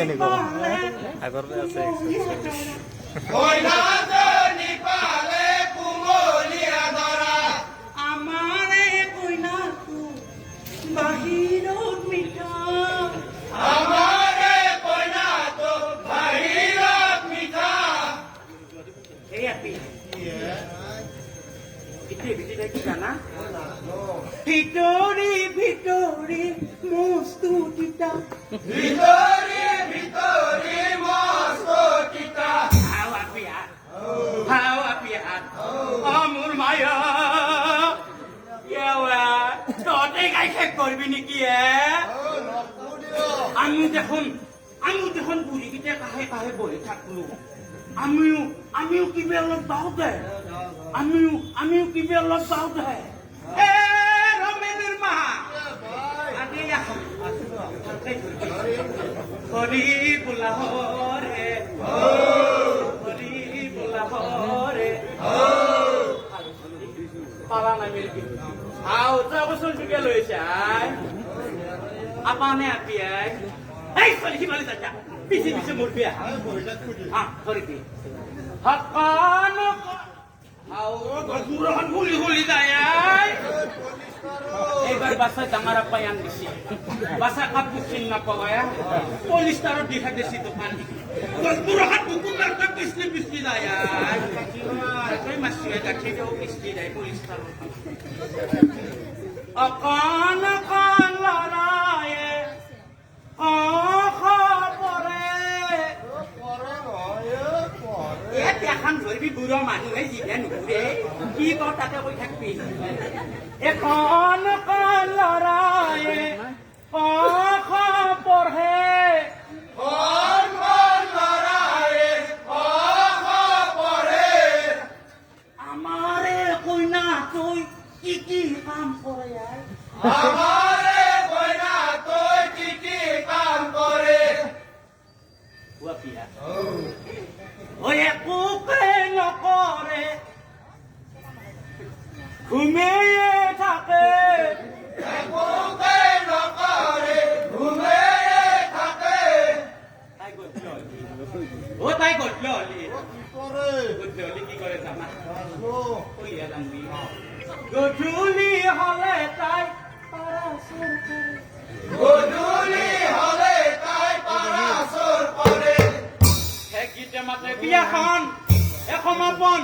নি আগৰ আছে আমাৰে কইনাটো বাহিৰত মিঠা ভিতৰি ভিতৰি মস্ত তিতা হাৱা পিয়াত মোৰ মায়া তহঁতে গাই শেষ কৰিবি নেকি আমি দেখোন বুঢ়ীকেইটা কাহে কাহে বহি থাকলো আমিও কিবা অলপ বাও দে আমিও কিবা অলপ বাও দে ৰমেনৰ মা হৰি বোলা হৰে পালা নাই মেলকি আউটা বছর ঢুকে লইছে আপানে আপিয়াই এই চলি হিমালি চাচা পিছে পিছে মোর বিয়া ধরি দি হকান আও গজুরহন গুলি গুলি যায় এবার বাসা জামারা পায়ান দিছি বাসা কাপু চিন না পাওয়া পলিস্টারও দেখা দিছি দোকান গজুরহন কুকুর কাপ পিছলি পিছলি যায় কই মাসিয়া গাঠি দেও পিছলি যায় পলিস্টার অকান কান লড়ায়ে এখন ধরবি বুড়ো মানুহে জিভে নুকুরে কি কর তাতে কই থাকবি এখন কান লড়ায়ে পড়ে আমারে কইনা তুই কি কি কাম করে নকরে ঘুমিয়ে থাকে তাই গধূলি কি করে জানা গধূলি হলে তাই গীতে মাতে বিয়াখন এখন আপন